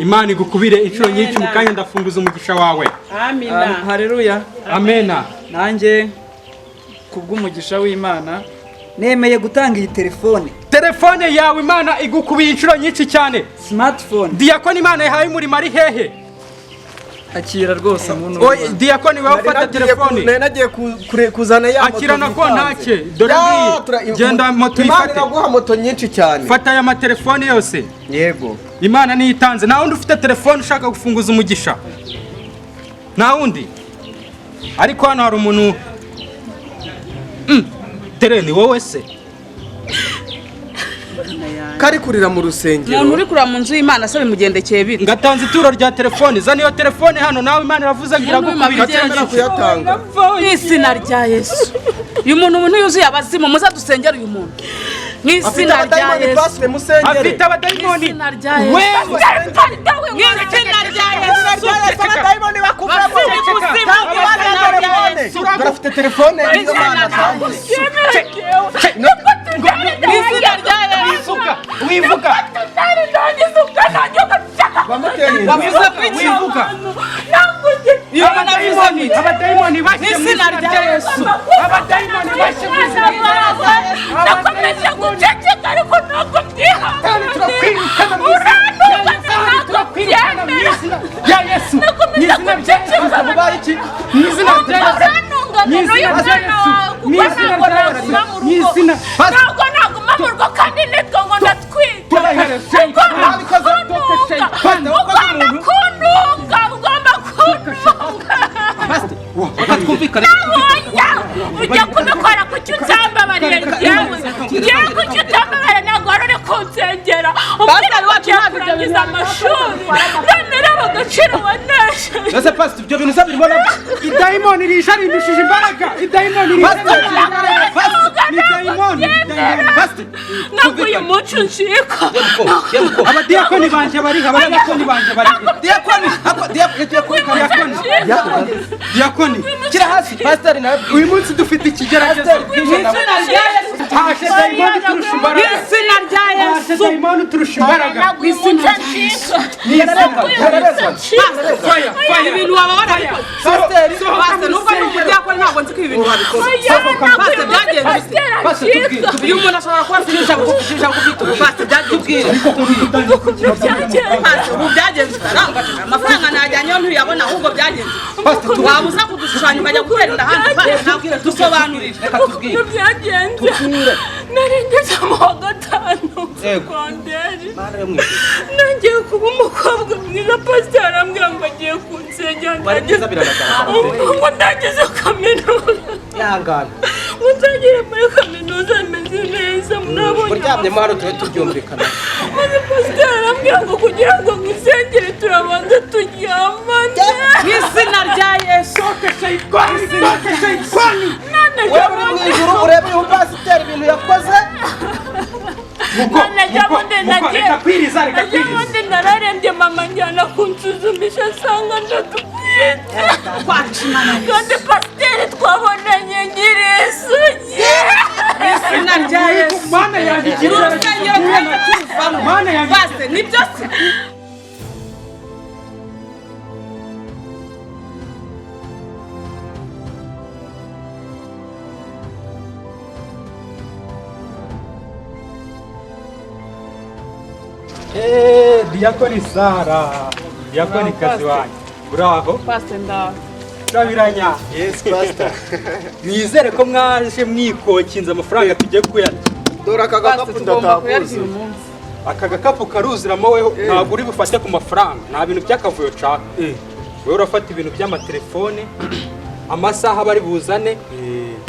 Imana igukubire inshuro nyinshi mu kanya ndafunguza umugisha wawe. Amina. Haleluya. Amena. Nanjye kubw'umugisha w'Imana nemeye gutanga iyi telefone yawe Imana igukubiye inshuro nyinshi cyane. Smartphone. Diakoni Imana yahaye umurimo ari hehe? Akira rwose muntu. Oye Diakoni wewe ufata telefone. Nagiye kuzana ya moto. Akira nako ntake. Dore ngi genda moto ifate. Imana guha moto nyinshi cyane. Fata aya matelefone yose. Yego. Imana niyitanze. Na wundi ufite telefone ushaka gufunguza umugisha. Na wundi. Ariko hano hari umuntu Tereni wowe se. Kari kurira mu rusengero. Umuntu uri kurira mu nzu y'Imana se bimugendekeye bite? Ngatanze ituro rya telefone. Zana iyo telefone hano nawe Imana iravuze ngira gukubira cyane kuyatanga. N'izina rya Yesu. Uyu muntu yuzuye abazimu muza dusengera uyu muntu. N'izina rya Yesu. Afite abadayimoni. N'izina rya Yesu. N'izina rya Yesu. Abadayimoni bakuvamo. Barafite telefone nizo Imana atanze. N'izina rya Yesu. Wivuga. Bavuze kwivuga. Iyo banavuze ni abadayimoni bashe n'izina rya Yesu. Abadayimoni bashe nakomeje guceceka ariko ntabwo byihangana. turakwirukana mu izina rya Yesu. N'izina rya Yesu mubaye iki? N'izina rya Yesu. Ntabwo naguma mu rugo kandi nitwo ngo ndatwite. Ugomba kuntunga. Ujya kubikora kuki utambabarira njyewe. Njyewe kuki utambabarira ntabwo wari uri kunsengera. Umwana wacu kurangiza amashuri. None rero agaciro wanesheje. Ese pastor ibyo bintu sabiri mbona idayimoni risharindishije imbaraga. Idayimoni risharindishije pastor. Ntabwo uyu muco nshika. Abadiyakoni banje bari abadiyakoni banje bari. Diakoni Kira hasi pastor na uyu munsi dufite ikigeragezo. Hashe dayimoni turusha imbaraga. N'izina rya Yesu. Dayimoni turusha imbaraga. N'izina nshika. Fire. Ibintu waba warabikoze. Pastor nubwo ari umudiyakoni ntabwo nzi ko ibintu wabikoze. Pastor byagenze. Uyu muntu ashobora kuba asinisha kugufisha gufite pastor byagenze. Ubu byagenze amafaranga najyanye ntuyabona ahubwo byagenze. Wabuza kudushushanya ukajya guterera hanze dusobanurire. reka tubwire. Byagenze. Narengeze mu wa gatanu sekonderi. Nagiye kuba umukobwa mwiza pastor arambwira ngo agiye kunsengera. Ngo ndageze kaminuza. Yangana. Nzagera muri kaminuza meze neza murabonye. Uryamye hano tube tubyumvikana. Maze pastor arambwira ngo kugira ngo mwisengere turabanza turyamane. N'izina rya Yesu. Wewe uri mu ijuru urebe uyu pastor ibintu yakoze. Nagiye nararembye mama njyana kunsuzumisha asanga ndatwite. Kandi pasiteri twabonanye ngiri isugi. Izina rya Yesu. Mana yanjye Pasiteri ni byose. Diakoni Sara. Diakoni kazi wanyu. Bravo. Pasiteri ndaho. Turabiranya. Yes pastor. Nizere ko mwaje mwikokinze amafaranga tugiye kuyata. Dora kagakapu ndatakuze. Aka gakapu karuziramo weho ntabwo uri bufate ku mafaranga. Nta bintu byakavuyo caka. Wewe urafata ibintu by'amatelefone, amasaha bari buzane,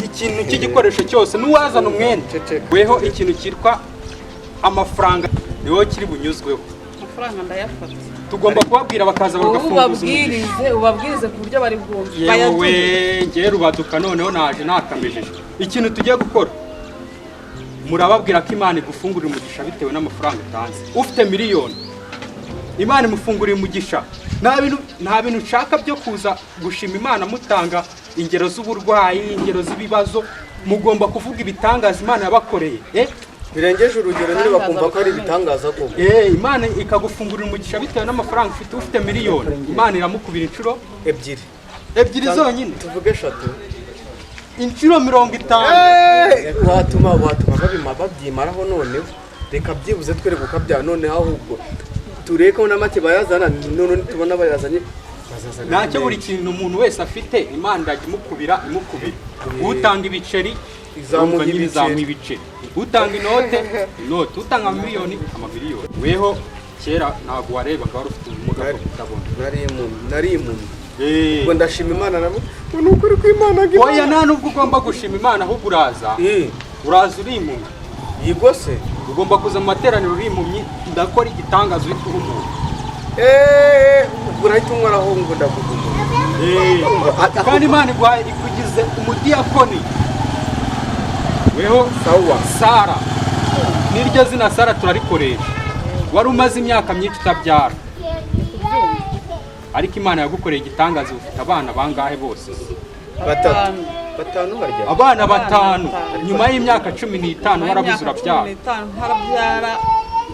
ikintu cy'igikoresho cyose n'uwazana umwenda. Weho ikintu cyitwa amafaranga niwo kiri bunyuzweho. Amafaranga ndayafata. Tugomba kubabwira bakaza bagafunguza. Ubabwirize ku buryo bari bwumve. Yewe ngiye rubaduka noneho naje nakamejeje. Ikintu tugiye gukora murababwira ko Imana igufungurira umugisha bitewe n'amafaranga utanze. Ufite miliyoni Imana imufungurira umugisha. Nta bintu nshaka byo kuza gushima Imana mutanga ingero z'uburwayi, ingero z'ibibazo. Mugomba kuvuga ibitangaza Imana yabakoreye. birengeje urugero nyine bakumva ko ari ibitangaza koko. Imana ikagufungurira umugisha bitewe n'amafaranga ufite miliyoni, Imana iramukubira inshuro ebyiri zonyine, tuvuge 3 inshuro 50. watuma babyimaraho noneho reka byibuze twere gukabya none ahubwo tureko na make bayazana none tubona bayazanye ntacyo buri kintu umuntu wese afite Imana iragimukubira utanga ibiceri izamura ibiceri, utanga inote utanga miliyoni amamiliyoni. Weho kera ntabwo warebaga wari ufite ubumuga bwo kutabona. nari imuntu ngo ndashima Imana nabo n'ukuri ko Imana oya nta nubwo ugomba gushima Imana ahubwo uraza uri impumyi. Yego se ugomba kuza mu materaniro uri impumyi ndakora igitangazo uhita umuntu urahita umwaraho ngo ndavuga kandi Imana ikugize umudiyakoni. Weho Sara niryo zina Sara turarikoresha, wari umaze imyaka myinshi utabyara ariko Imana yagukoreye igitangazo, ufite abana bangahe bose? 5 barya abana 5 nyuma y'imyaka 15 warabuze urabyara.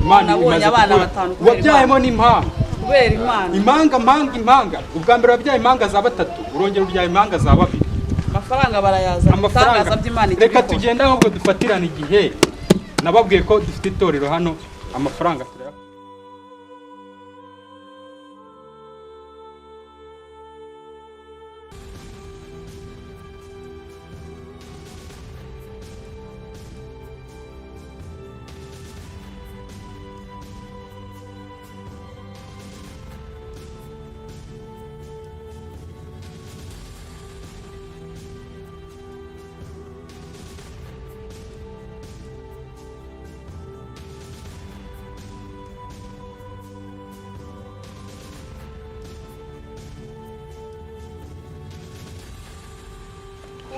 Imana nabonye abana 5 wabyayemo n'impanga kubera impanga ubwa mbere wabyaye impanga za 3 urongera ubyaye impanga za 2. amafaranga barayazana amafaranga by'Imana. Reka tugenda ahubwo dufatirana igihe nababwiye ko dufite itorero hano, amafaranga turaya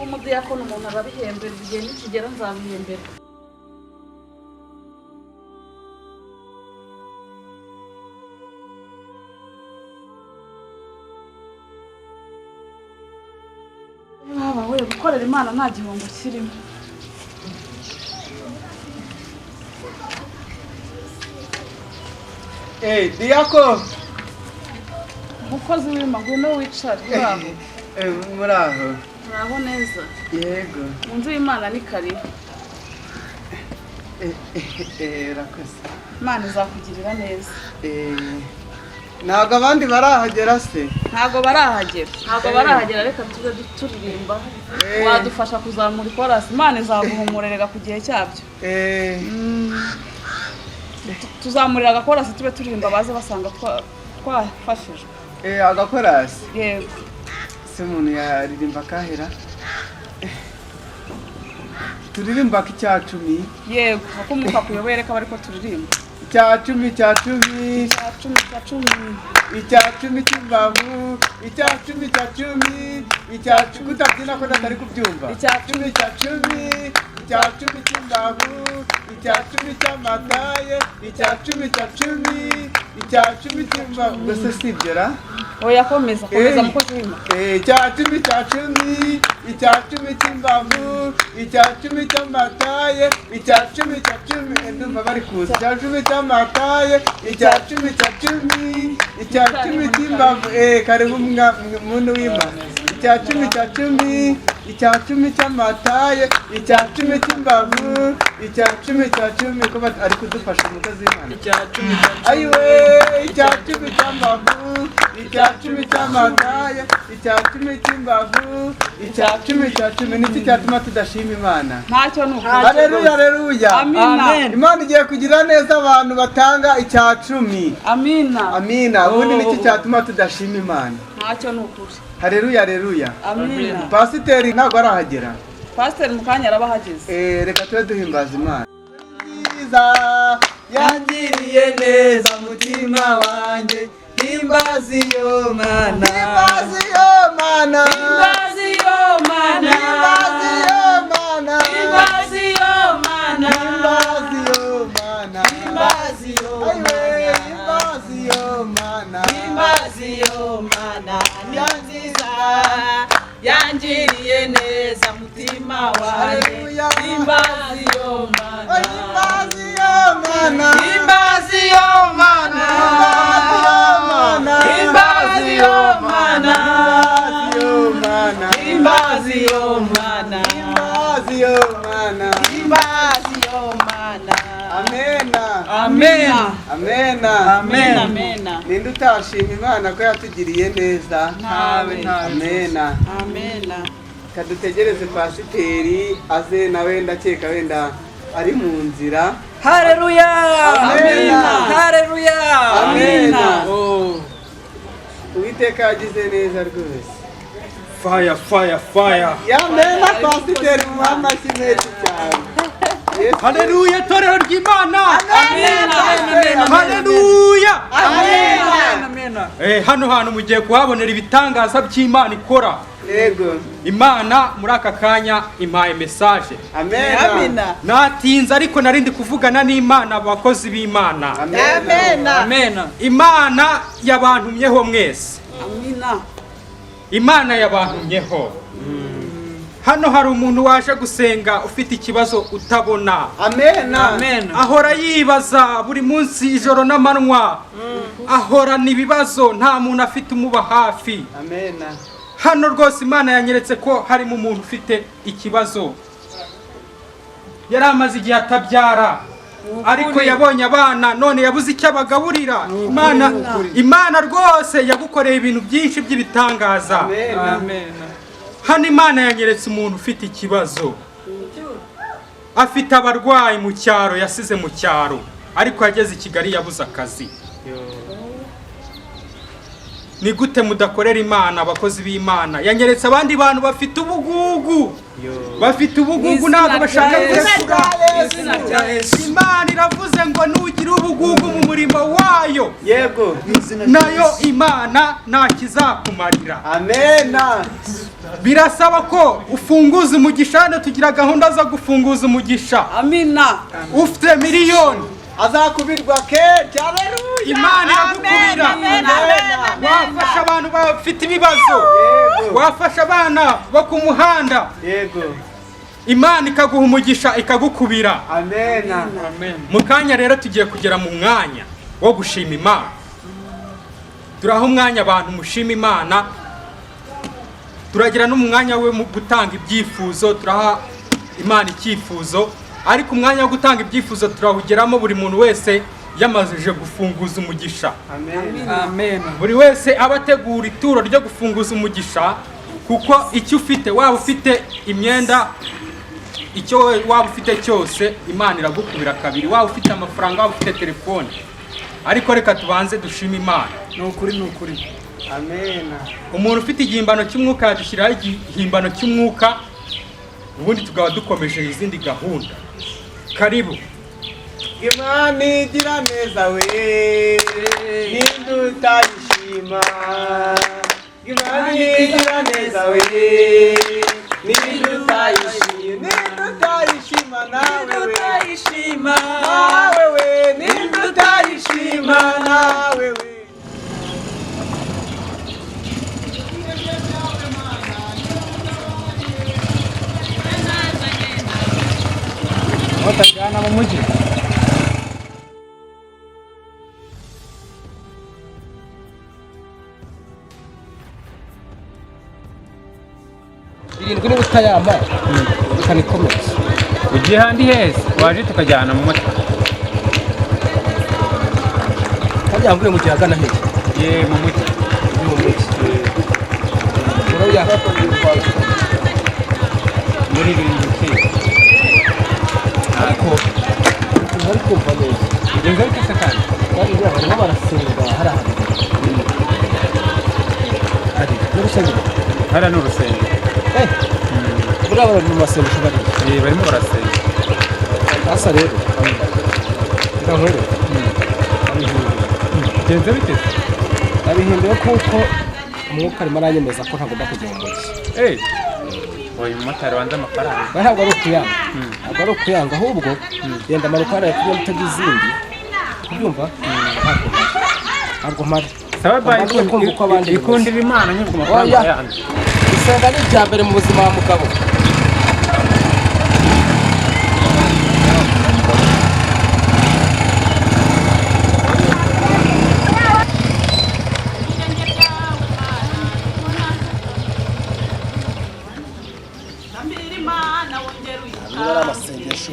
umudiyakoni umuntu arabihembera igihe nikigera nzabihembera. Baba we gukorera Imana nta gihombo kirimo. Diyako Umukozi w'imagwino wicare uraho. Muraho Muraho neza. Yego Mu nzu y'Imana ni karibu. Rakoze Imana izakugirira neza. Ntabwo abandi barahagera se? Ntabwo barahagera reka tube turirimba. Wadufasha kuzamura ikorasi, Imana izaguhumurerega ku gihe cyabyo. Tuzamurira agakorasi tube turirimba baze basanga twafashijwe. Agakorasi? Yego. Se umuntu yaririmba kahera? Turirimba icya-10? Yego, ako muka kuyobereka bariko turirimba. Icya-10 cy'imbavu, icya-10 kutabyina ko natari kubyumva. Icya-10 cy'imbavu, icya-10 cy'amataye, icya-10 cy'imbavu. Gusa sibyo ra? Oya komeza mukozi w'Imana. Icya-10 cy'imbavu, icya-10 cy'amataye, icya-10 ndumva bari kuza. Icya-10 cy'amataye, icya-10 cy'imbavu. Karibu muntu w'Imana. Icya-10 cy'amataye, icya-10 cy'imbavu, icya-10 ko ari kudufasha umukozi w'Imana. Ayiwe icya-10 cy'ambavu, icya-10 cy'amataye, icya-10 cy'imbavu, icya-10 niki cyatuma tudashima Imana? Ntacyo nuko. Haleluya. Amen. Imana igiye kugira neza abantu batanga icya-10. Amina. Ubundi niki cyatuma tudashima Imana? Ntacyo nukuri. Haleluya. Amina. Pasiteri ntabwo arahagera. Pasiteri mukanya arabahageze. Reka tube duhimbaza Imana. Yangiriye neza mutima wanjye, himbaza iyo Mana. Yangiriye neza mutima wanjye, himbaza iyo Mana. mana Imbazi yo mana Imbazi yo mana Imbazi yo mana Imbazi yo mana Imbazi yo mana. amena Amen amena Amen Amena. ninde utashima imana ko yatugiriye neza Ntawe. amena Amena. kadutegereze pasiteri aze nawe ndakeka wenda ari mu nzira Haleluya Amen. Haleluya amena Oh uwiteka yagize neza rwose fire fire fire yamena pasiteri mu amashyi menshi cyane Yesu. haleluya itorero ry'imana Amen haleluya Amen hano hantu mugiye kuhabonera ibitangaza by'imana ikora yego imana muri aka kanya impaye mesaje amena natinze ariko narindi kuvugana n'imana abakozi b'imana Amen imana yabantumyeho mwese Amina. imana yabantumyeho hano hari umuntu waje gusenga ufite ikibazo utabona amena Amen ahora yibaza buri munsi ijoro n'amanywa ahorana ibibazo nta muntu afite umuba hafi amena hano rwose imana yanyeretse ko harimo umuntu ufite ikibazo yari amaze igihe atabyara ariko yabonye abana none yabuze icyo abagaburira imana rwose yagukoreye ibintu byinshi by'ibitangaza Amen hano imana yanyeretse umuntu ufite ikibazo afite abarwayi mu cyaro yasize mu cyaro ariko yageze i Kigali yabuze akazi ni gute mudakorera imana abakozi b'imana yanyeretse abandi bantu bafite ubugugu ntabwo bashaka kurekura imana iravuze ngo nugire ubugugu mu murimo wayo yego nayo imana nta kizakumarira amena birasaba ko ufunguza umugisha hano tugira gahunda zo gufunguza umugisha Amina. ufite miliyoni azakubirwa kenshi haleluya imana iragukubira wafasha abantu bafite ibibazo wafasha abana bo ku muhanda yego imana ikaguha umugisha ikagukubira amena mu kanya rero tugiye kugera mu mwanya wo gushima imana turaha umwanya abantu mushima imana turagira n'umwanya we mu gutanga ibyifuzo turaha imana icyifuzo ariko umwanya wo gutanga ibyifuzo turawugeramo buri muntu wese yamazije gufunguza umugisha Amen buri wese aba ategura ituro ryo gufunguza umugisha kuko icyo ufite waba ufite imyenda icyo waba ufite cyose imana iragukubira kabiri waba ufite amafaranga waba ufite telefone ariko reka tubanze dushima imana ni ukuri amena umuntu ufite igihimbano cy'umwuka yadushyiraho igihimbano cy'umwuka ubundi tukaba dukomeje izindi gahunda karibu imana igira neza we ninde utayishima imana igira neza we ninde utayishima nawe we ninde utayishima nawe we batajyana mu mujyi irindwi niba utayampa ukanikomeza ugiye handi heza waje tukajyana mu moto kandi yamvuye mu gihe agana heza ye mu mujyi ni mu mujyi urabona muri birindwi ukiri ariko ntari kumva neza bigenze bite se kandi kandi buriya barimo barasenga hari ahantu hari n'urusengero hariya ni urusengero buriya bari mu masengesho bariya barimo barasenga hasa rero reka nkore bigenze bite se nabihinduye kuko umwuka arimo aranyemeza ko ntagomba kujya mu mujyi uyu mumotari wanze amafaranga ntabwo ari ukuyanga ntabwo ari ukuyanga ahubwo genda amanuka hariya kujya mutega izindi kubyumva ntabwo mpari saba bayi kumva uko abandi ikundira imana nyubwo amafaranga Oya. yanze isenga ni irya mbere mu buzima wa mugabo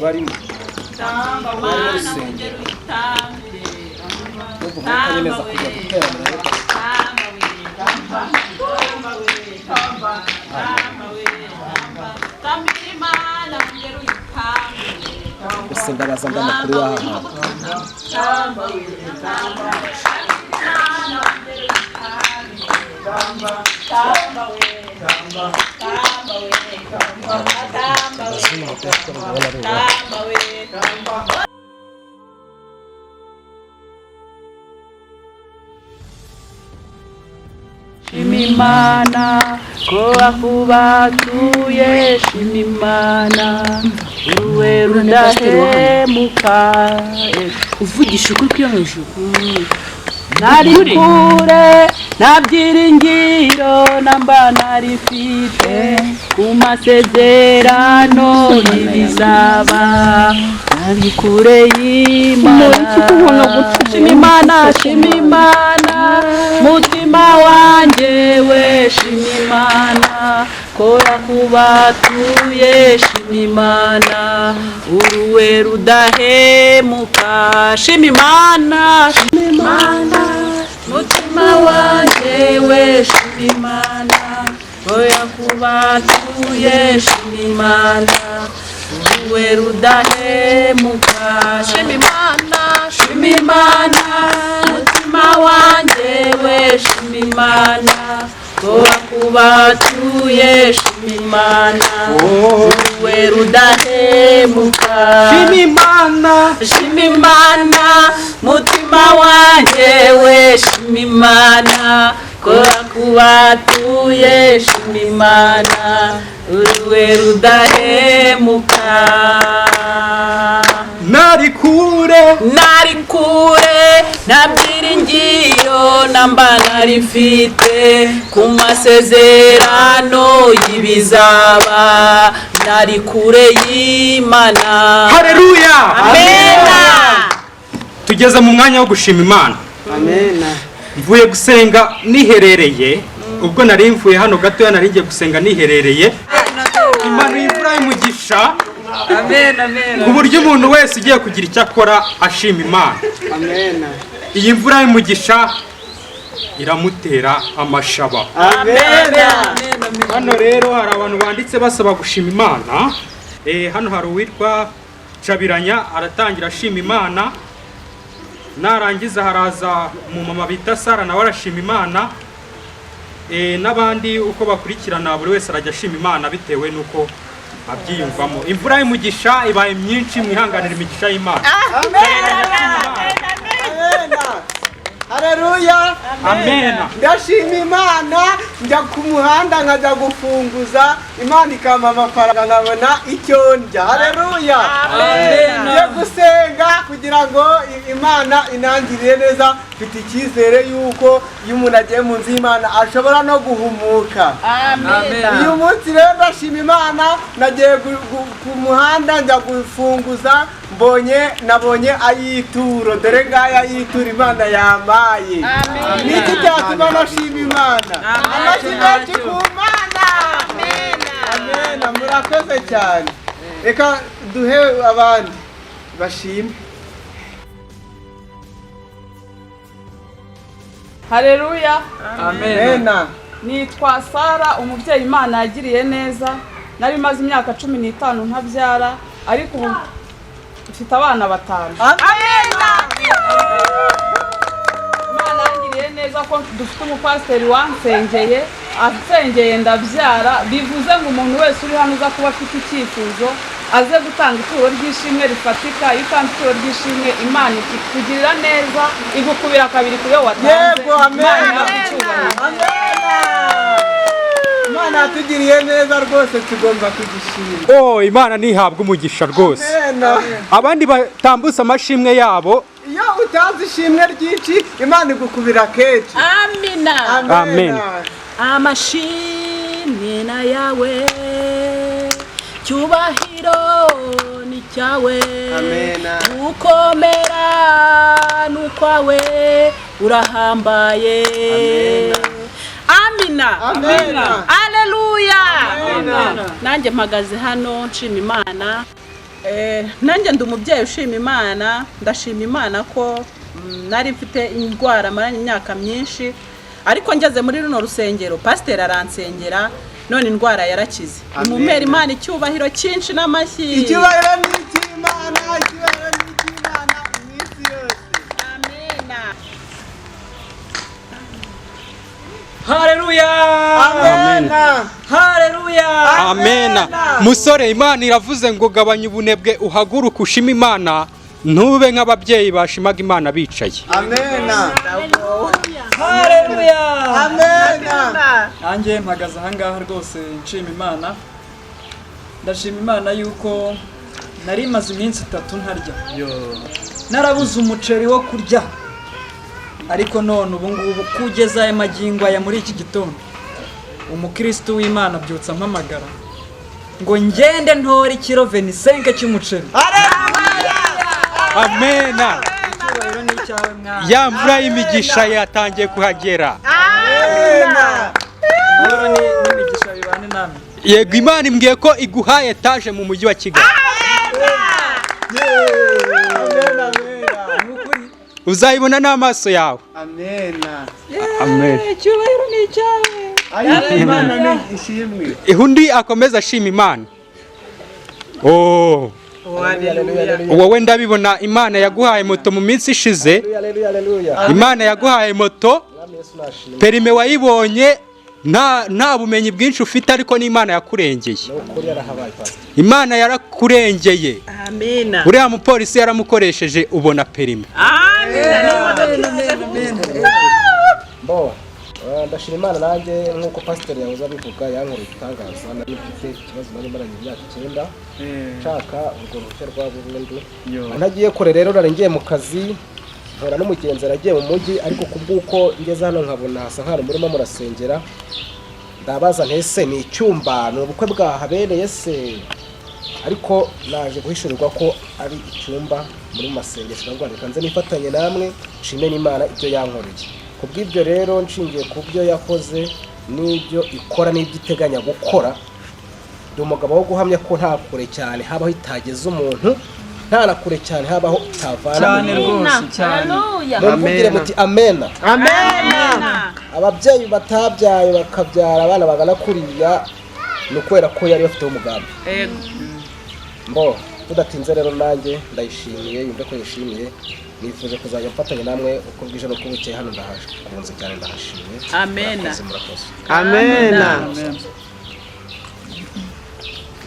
bacu barimo neza kujya guteranira gusa ndabaza ngo amakuru y'aha Shimimana ko akubatuye shimimana uwe rudahemuka uvugisha ukuri kwiyo hejuru nari kure nta byiringiro namba narifite ku masezerano y'ibizaba nari kure y'Imana shimimana shimimana mutima wanjye we shimimana kora kubatuye shimimana uruwe rudahemuka shimimana shimimana mutima wanjye we shimimana kora kubatuye shimimana uruwe rudahemuka shimimana shimimana mutima wanjye we shimimana kora kubatuye shimimana uruwe rudahemuka shimimana shimimana mutima wanjye we shimimana kora kubatuye shimimana uruwe rudahemuka nari kure nta byiringiro namba narifite ku masezerano y'ibizaba nari kure y'Imana haleluya amena tugeze mu mwanya wo gushima Imana amena mvuye gusenga niherereye ubwo nari mvuye hano gato nari ngiye gusenga niherereye Imana y'imvura y'umugisha Amen, amen. ku buryo umuntu wese ugiye kugira icyo akora ashima Imana amena iyi mvura y'umugisha iramutera amashaba amena hano rero hari abantu banditse basaba gushima Imana hano hari uwitwa Cabiranya aratangira ashima Imana narangiza haraza mu mama bita Sara nawe arashima Imana n'abandi uko bakurikirana buri wese arajya ashima Imana bitewe nuko abyiyumvamo imvura y'umugisha ibaye myinshi mwihanganira imigisha y'Imana haleluya amena ndashima Imana njya ku muhanda nkajya gufunguza Imana ikampa amafaranga nkabona icyo ndya haleluya njye gusenga kugira ngo Imana inangirire neza mfite icyizere yuko iyo umuntu agiye mu nzu y'Imana ashobora no guhumuka uyu munsi rero ndashima Imana nagiye ku muhanda njya gufunguza nabonye ayituro dore ngaya ayituro Imana yamaye niki cyatuma nashima Imana amashyi ku Mana amena murakoze cyane reka duhe abandi bashime haleluya amena nitwa Sara umubyeyi Imana yagiriye neza nari maze imyaka 15 ntabyara ariko ubu mfite abana 5 amena Imana yagiriye neza ko dufite umupasiteri wansengeye asengeye ndabyara bivuze ngo umuntu wese uri hano uza kuba afite icyifuzo aze gutanga ituro ry'ishimwe rifatika iyo utanze ituro ry'ishimwe Imana ikugirira neza igukubira kabiri kuyo watanze yego amena Imana yatugiriye neza rwose tugomba kugishima Imana nihabwa umugisha rwose amena abandi batambusa amashimwe yabo iyo utanze ishimwe ryinshi Imana igukubira kenshi amina Amen. amashimwe na yawe cyubahiro ni cyawe amena ukomera nukwawe urahambaye amina amena aleluya amena nanjye mpagaze hano nshima Imana nanjye ndi umubyeyi ushima Imana, ndashima Imana ko nari mfite indwara maranye imyaka myinshi, ariko ngeze muri runo rusengero pasiteri aransengera none indwara yarakize. Mumera Imana icyubahiro cyinshi n'amashyi. Icyubahiro ni icy'Imana, icyubahiro ni icy'Imana iminsi yose. Amena. Haleluya! Amena. Haleluya! Amena. Musore, Imana iravuze ngo gabanya ubunebwe uhaguruka ushima Imana, ntube nk'ababyeyi bashimaga Imana bicaye. Amena. Haleluya! Amena. Nanjye mpagaze aha ngaha rwose nshima Imana. Ndashima Imana yuko nari maze iminsi 3 ntarya. Narabuze umuceri wo kurya. Ariko none ubu ngubu kugeza aya magingo aya muri iki gitondo umukristo w'Imana byutsa mpamagara ngo ngende ntora ikiro 25 cy'umuceri. Amena. Icyubahiro ni icyawe mwana. Ya mvura y'imigisha yatangiye kuhagera. Amena. Amahoro n'imigisha bibane namwe. Yego, Imana imbwiye ko iguhaye etaje mu mujyi wa Kigali. Amena. Uzayibona n'amaso yawe. Amena. Amen. Icyubahiro ni icyawe. Ayi Imana ni ishimwe. Undi akomeza ashima Imana. Oh. Wowe ndabibona Imana yaguhaye moto mu minsi ishize. Imana yaguhaye moto. Perime wayibonye nta bumenyi bwinshi ufite, ariko n'Imana yakurengeye. Imana yarakurengeye. Amena. Uriya mupolisi yaramukoresheje ubona perime. Bo ndashima Imana nanjye nk'uko pasiteri yahoze abivuga yankora igitangaza. Nari mfite ikibazo nari maranye imyaka 9 nshaka urwo ruhushya rwa burundu. Ntagiye kure rero nari ngiye mu kazi, nkora n'umugenzi aragiye mu mujyi, ariko kubw'uko ngeze hano nkabona hasa nk'ahantu murimo murasengera, ndabaza ntese ni icyumba, ni ubukwe bwahabereye se? Ariko naje guhishurirwa ko ari icyumba muri masengesho ngo reka nze nifatanye namwe nshime n'Imana ibyo yankoreye. Kubw'ibyo rero nshingiye ku byo yakoze n'ibyo ikora n'ibyo iteganya gukora, ndi umugabo wo guhamya ko nta kure cyane habaho itageze umuntu, nta na kure cyane habaho itavana Cyane rwose cyane. muvugire muti amena. Amena. Ababyeyi batabyaye bakabyara abana bagana kuriya ni ukwera ko yari bafite umugambi. Mbo tudatinze rero nanjye ndayishimiye, yumve ko yishimiye, nifuje kuzajya mfatanya namwe uko bwije no kubukeye hano ndahakunze cyane, ndahashimye. Amena. Amena.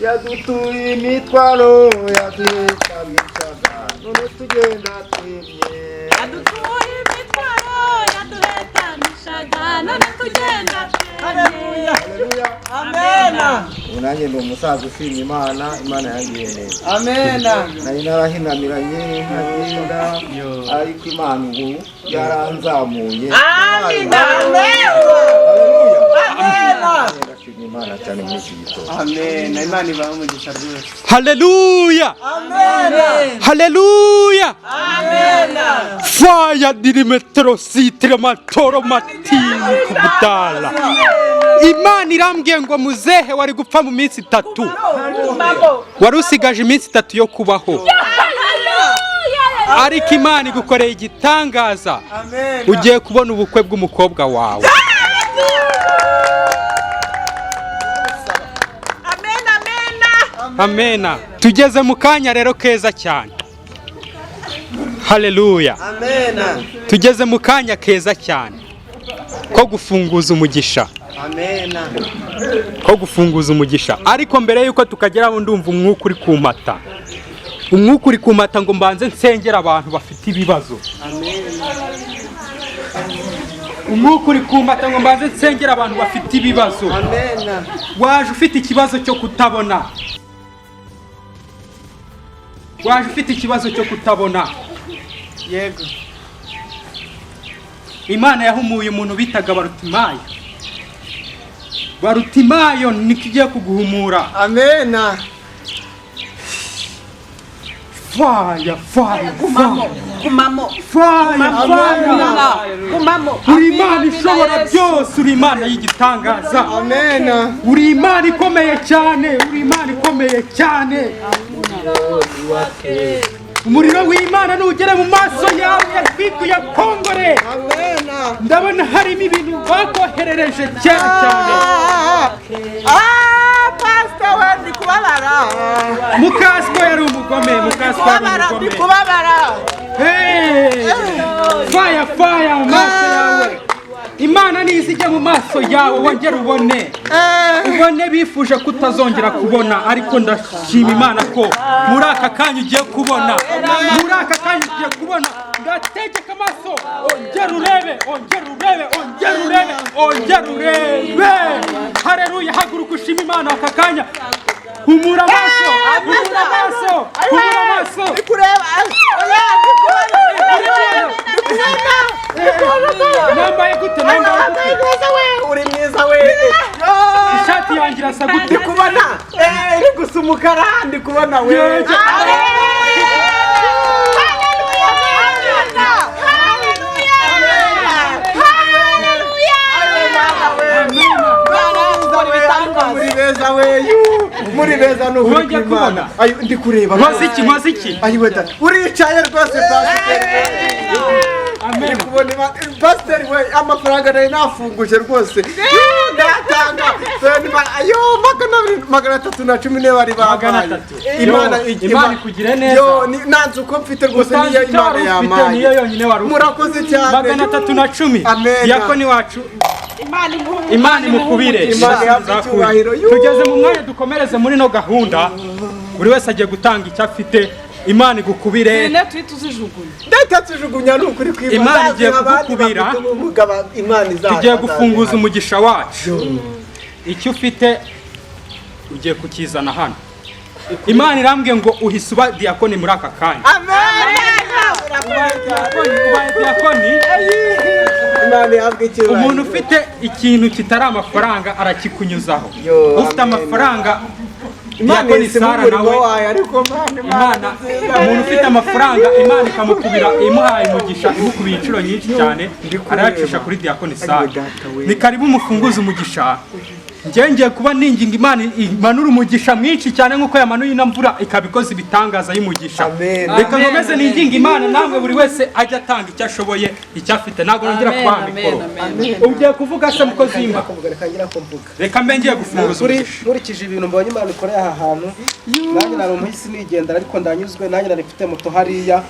Yadutuye imitwaro yaduheka bicaga none tugenda twemye. Yadutuye imitwaro yaduhetanishaga none tugenda twemye. Amena. Nanjye ndi umusaza ushima Imana, Imana yangiye neza. Amena. Nari narahinamiranye nkagenda, ariko Imana ubu yaranzamuye. Amena. Amena. Ndashima Imana cyane muri iki gitondo. Amena. Imana ibahe umugisha rwose. Haleluya. Amena. Haleluya. Amena. Faya dirimetro sitre matoro matini kubutala. Imana irambwiye ngo muzehe wari gupfa mu minsi 3. Wari usigaje iminsi 3 yo kubaho. Ariko Imana igukoreye igitangaza. Ugiye kubona ubukwe bw'umukobwa wawe. Amena. Tugeze mu kanya rero keza cyane. Haleluya. Amena. Tugeze mu kanya keza cyane ko gufunguza umugisha. Amena. Ko gufunguza umugisha. Ariko mbere yuko tukageraho ndumva umwuka uri kumata. Umwuka uri kumata ngo mbanze nsengera abantu bafite ibibazo. Umwuka uri kumata ngo mbanze nsengera abantu bafite ibibazo. Amena. Waje ufite ikibazo cyo kutabona. Waje ufite ikibazo cyo kutabona. Yego. Imana yahumuye umuntu bitaga Barutimayo. Barutimayo niko igiye kuguhumura. Amena. Fire. Kumamo. Uri Imana ishobora byose, uri Imana y'igitangaza. Amena. Uri Imana ikomeye cyane, uri Imana ikomeye cyane. umuriro w'Imana nugere mu maso yawe yatwikuye kongore. Ndabona harimo ibintu bakoherereje cyane. Pastor we ndi kubabara. Mukasiko yari umugome, Mukasiko yari umugome. Ndi kubabara. Fire mu maso yawe. Imana nizijya mu maso yawe wongera ubone bifuje kutazongera kubona, ariko ndashima Imana ko muri aka kanya ugiye kubona, ndategeka amaso ongera urebe. Haleluya, haguruka ushima Imana aka kanya. Humura amaso. Nambaye gute? Uri mwiza we. Ishati yanjye irasa gute? Ndi kubona iri gusa umukara, ndi kubona we. Muri beza no kubona. Ayo ndi kureba. Nkoze iki? Ayo weta. Uricaye rwose pastor. Amen. Kubona pastor we amafaranga nayo nafunguje rwose. Ndatanga. Ayo magana 310 bari babaye. Imana ikugire neza. Yo nanze uko mfite rwose niyo Imana yamaye. Niyo yonyine wari. Murakoze cyane. Magana 310. Yakoni wacu. Imana imukubire. Tugeze mu mwanya dukomereze muri no gahunda. Buri wese agiye gutanga icyo afite. Imana igukubire. Ndatujugunya n'ukuri kw'Imana. Imana igiye kugukubira. Tugiye gufunguza umugisha wacu. Icyo ufite ugiye kukizana hano. Imana irambwiye ngo uhise uba diakoni muri aka kanya. Diakoni. Umuntu ufite ikintu kitari amafaranga arakikunyuzaho. Ufite amafaranga Diakoni Sara nawe Imana, umuntu ufite amafaranga Imana ikamukubira, imuhaye umugisha, imukubiye inshuro nyinshi cyane, arayacisha kuri Diakoni Sara. Ni karibu umufunguze umugisha. Ngiye kuba ninginga Imana imanura umugisha mwinshi cyane nkuko yamanuye inamvura ikabikoza ibitangaza y'umugisha. Reka nkomeze ninginga Imana, namwe buri wese ajya atanga icyo ashoboye, icyo afite. Ntabwo nongera kubaha mikoro. Ugiye kuvuga se mukozi w'Imana? Reka mbe ngiye gufunguza umugisha. Nkurikije ibintu mbonye Imana ikoreye aha hantu, nanjye nari umuhisi nigendera, ariko ndanyuzwe, nanjye nari mfite moto hariya.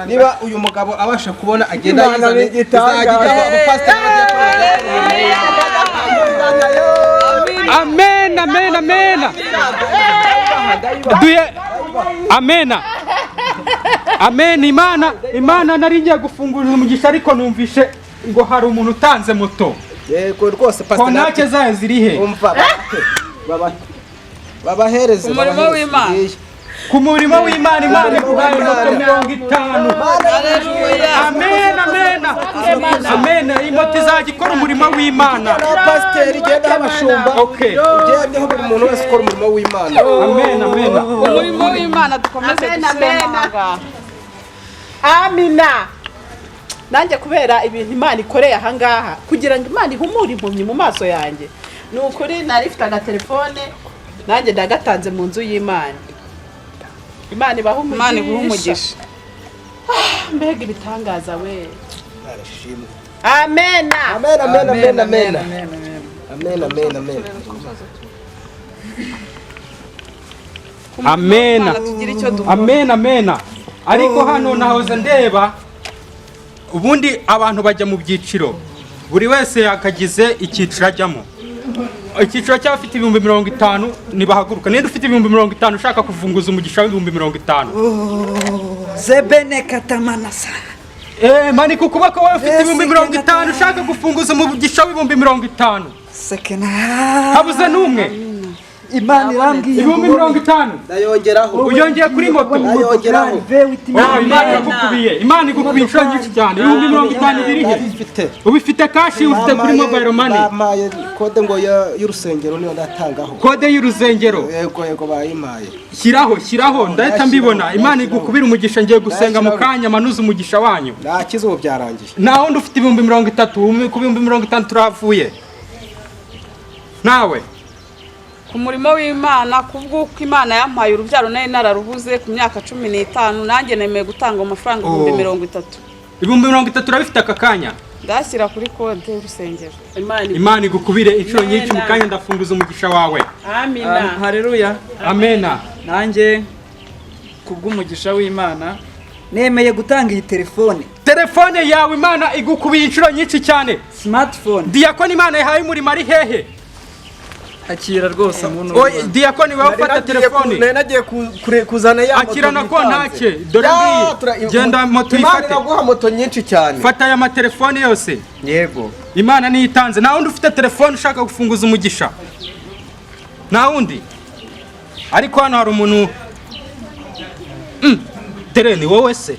Niba uyu mugabo abasha kubona agenda yizanye izajya abapasiteri bagiye Amen. Amen. Imana nari ngiye gufungurira umugisha, ariko numvishe ngo hari umuntu utanze moto. Yego rwose pastor. Konake zayo ziri he? Umva. Babahereze umurimo w'Imana. Ku murimo w'Imana, Imana ikubaye moto 50. Amen. Imoti izajya ikora umurimo w'Imana. Pasiteri genda abashumba. Ugendeho buri muntu wese ukora umurimo w'Imana. Amen. Umurimo w'Imana dukomeze gusenga. Amina. Nanjye kubera ibintu Imana ikoreye aha ngaha, kugira ngo Imana ihumure impumyi mu maso yanjye, ni ukuri nari mfite agatelefone nanjye ndagatanze mu nzu y'Imana. Imana ibaha umugisha. Mbega ibitangaza we. Amen. Ariko hano nahoze ndeba, ubundi abantu bajya mu byiciro, buri wese yakagize icyiciro ajyamo. Icyiciro cy'abafite 50,000 nibahaguruka. Ninde ufite 50,000 ushaka kufunguza umugisha wa 50,000? Zebene katamanasa. Mani kukubaka wowe ufite 50,000 ushaka gufunguza umugisha wa 50,000. Sekena. Habuze n'umwe. Imana irambwiye 50,000. Ndayongeraho. Uyongeye kuri moto. Ndayongeraho. Imana igukubiye inshuro nyinshi cyane. 50,000 biri he? Ubifite kashi, ufite kuri mobile money. Bamaye kode ngo y'urusengero niyo ndatangaho. Kode y'urusengero. Yego bayimaye. Shyiraho ndahita mbibona. Imana igukubira umugisha, ngiye gusenga mu kanya manuza umugisha wanyu. Nakize ubu byarangiye. Naho ndufite 50,000, ku 50,000 turavuye. Nawe ku murimo w'Imana kubw'uko Imana yampaye urubyaro nari nararubuze ku myaka 15 nanjye nemeye gutanga amafaranga 30. Ibihumbi 30 urabifite aka kanya ndashyira kuri konti y'urusengero. Imana igukubire inshuro nyinshi mu kanya ndafunguza umugisha wawe. Amina. Haleluya. Amena. Nanjye kubw'umugisha w'Imana nemeye gutanga iyi telefone yawe Imana igukubiye inshuro nyinshi cyane. smartphone. Diakoni Imana yahaye umurimo ari hehe? Akira rwose muntu. Oye Diakoni wewe ufata telefone. Nari nagiye kuzana ya moto. Akira nako ntake. Dore ngiyi. Genda moto ifate. Imana iraguha moto nyinshi cyane. Fata aya matelefone yose. Yego. Imana niyitanze. Na wundi ufite telefone ushaka gufunguza umugisha. Na wundi. Ariko hano hari umuntu Tereni wowe se.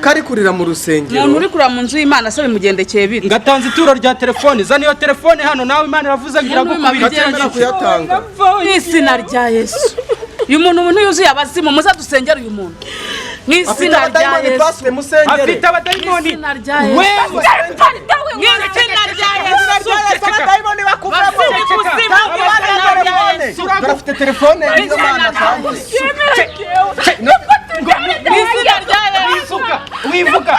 Kari kurira mu rusengero. Umuntu uri kurira mu nzu y'Imana se bimugendekeye bite? Ngatanze ituro rya telefone. Zana iyo telefone hano nawe Imana iravuze ngira gukubira cyangwa kuyatanga. N'izina rya Yesu. Uyu muntu yuzuye abazimu muza dusengera uyu muntu. N'izina rya Yesu. Afite abadayimoni. N'izina rya Yesu. N'izina rya Yesu. Abadayimoni bakuvamo. Turafite telefone nizo Mana atanze. N'izina rya Yesu. Wivuga. Wivuga.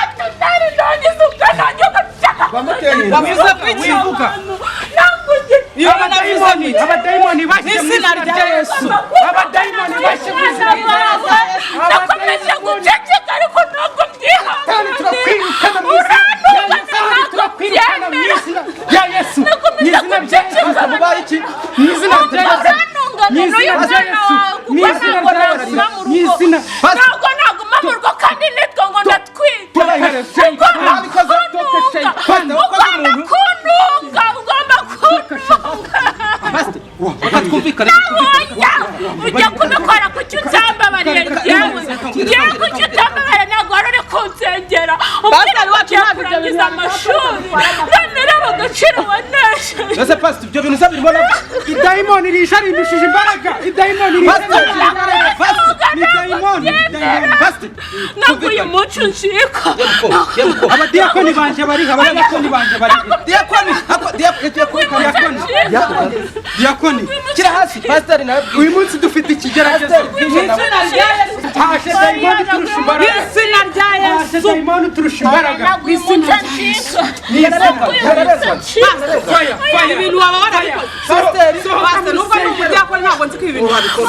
Abadayimoni bashe mu izina rya Yesu. Abadayimoni bashe mu izina rya Yesu. Nakomeje guceceka ariko ntabwo Kandi turakwirukana mu izina rya Yesu. Mu izina rya Yesu. Mubaye iki? Mu izina rya Yesu. Mu izina rya Yesu. Mu izina rya Yesu. Mu izina. ntabwo naguma mu rugo kandi nitwa ngo ndatwite. Ujya kubikora kuki utambabarira njyewe kuki utambabarira ntabwo wari uri kunsengera umwana wagiye kurangiza amashuri none reba agaciro wanesheje. Ese pastor ibyo bintu sabirimo na idayimoni risha rindushije imbaraga. Idayimoni risha rindushije imbaraga. Pastor ntabwo uyu munsi nshika abadiyakoni banje bari abadiyakoni banje bari Diakoni kira hasi pastor nawe uyu munsi dufite ikigeragezo hashe dayimoni turusha imbaraga. N'izina rya Yesu. Dayimoni turusha imbaraga. ntabwo uyu munsi nshika Ibintu waba warabikoze. Pastor nubwo ni umudiyakoni ntabwo nzi ko ibi bintu wabikoze.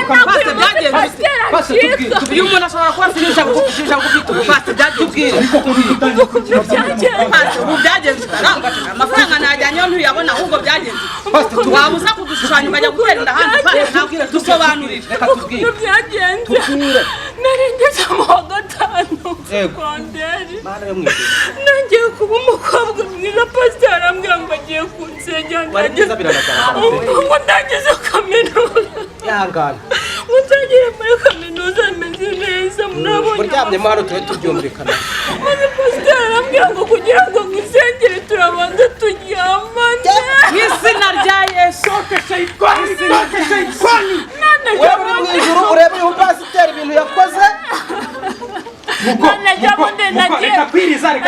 Pastor byagenze. Uyu muntu ashobora kuba asinisha gufisha gufite ubufasha byatubwira. Ubu byagenze utarangacika amafaranga najyanye ntuyabona ahubwo byagenze. Wabuza kudushushanya ukajya gutera inda hanze ntabwire dusobanurire. reka tubwire byagenze nari ngeze mu wa gatanu sekonderi nagiye kuba umukobwa mwiza pasiteri arambwira ngo agiye kunsengera ngo ndagize kaminuza yangana ngo nzagere muri kaminuza meze neza murabona muryamyemo hano tube tubyumvikana maze pasiteri arambwira ngo kugira ngo mwisengere turabanza turyamane N'izina rya Yesu. wewe mu ijuru ureba uyu pasiteri ibintu yakoze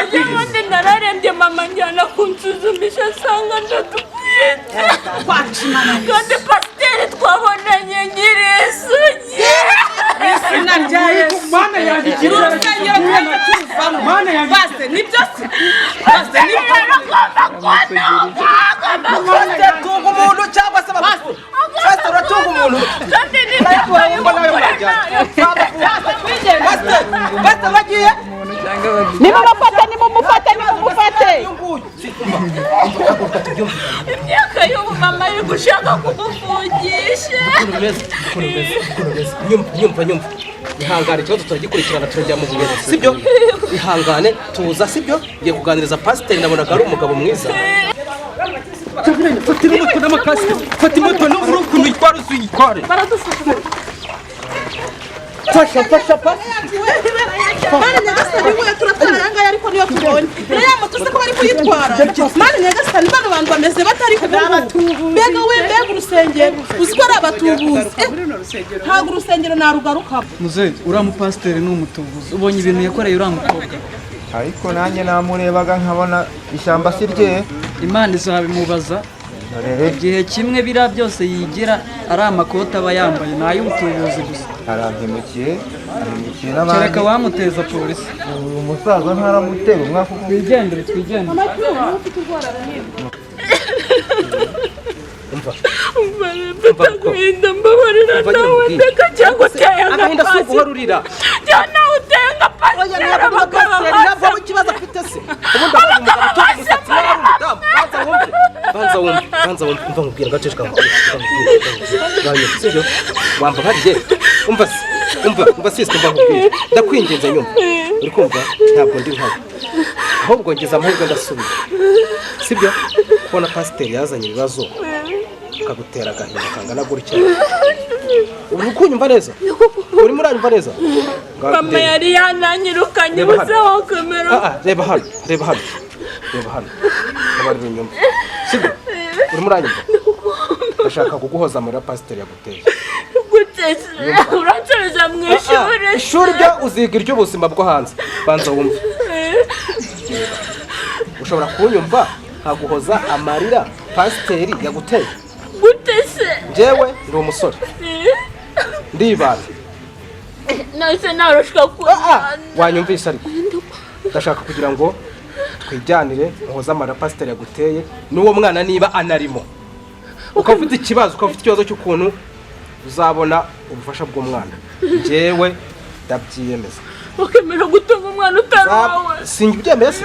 Nagiye nararembye mama njyana kunsuzumisha asanga ndatwite kandi pasiteri twabonanye nyiri isugi N'izina rya Yesu. Mana yanjye urusengero rw'abakizamo. Mana yanjye Pastor nibyo se. Pastor nibyo pasiteri tunga umuntu cyangwa se pasiteri uratunga umuntu pasiteri bagiye nimumufate imyaka y'ubu mama ari gushaka kumufungisha nyumva ihangane ikibazo turagikurikirana turajya mu buyobozi sibyo ihangane tuza sibyo ngiye kuganiriza pasiteri nabonaga ari umugabo mwiza Fata moto n'amakasike. Fata moto n'uburu ukuntu itwara uzuyitware. fasha Mani nyagasani we turatanga ariko niyo tubonye. Rero moto se ko bari kuyitwara. Mani nyagasani bano bantu bameze batari kububu. Mbega we mbega urusengero. Uzikora abatubuzi. Ntabwo urusengero narugaruka. Muzehe uriya mupasiteri ni umutubuzi ubonye ibintu yakoreye uriya mukobwa ariko nanjye namurebaga nkabona ishyamba si rye Imana izabimubaza igihe kimwe biriya byose yigira ari amakoti aba yambaye ni ay'ubutubuzi gusa arampemukiye n'abandi kereka wamuteza polisi umusaza ntaramutera umwaka twigendere agahinda mbabarira nawe ndeka cyangwa uteye agahinda si uguharurira cyangwa nawe uteye nka pasiteri abagabo ntabwo ari ikibazo afite se ubundi abaye umugabo utoka umusatsi nawe ari umudamu banza wumve umva nkubwira agaceceka sibyo wamba hariye umva siswe mba nkubwira ndakwinginze nyumva uri kumva ntabwo ndi nkawe ahubwo ngeze amahirwe ndasubira sibyo kubona pasiteri yazanye ibibazo akagutera agahinda kangana gutya uri kunyumva neza urimo uranyumva neza mama yari yananyirukanye buze wakomera reba hano nabarira inyuma sibyo urimo uranyumva ndashaka kuguhoza muri pasiteri yaguteye uransubiza mu ishuri ryo uziga iry'ubuzima bwo hanze banza wumve ushobora kunyumva nkaguhoza amarira pasiteri yaguteye gutese njyewe ndi umusore ndibana nahise narushka wanyumvise ariko ndashaka kugira ngo twijyanire muhoze amarira pasiteri yaguteye n'uwo mwana niba anarimo ukaba ufite ikibazo cy'ukuntu uzabona ubufasha bw'umwana njyewe ndabyiyemeza ukemera gutuma umwana utari wawe sinjye ubyemeye se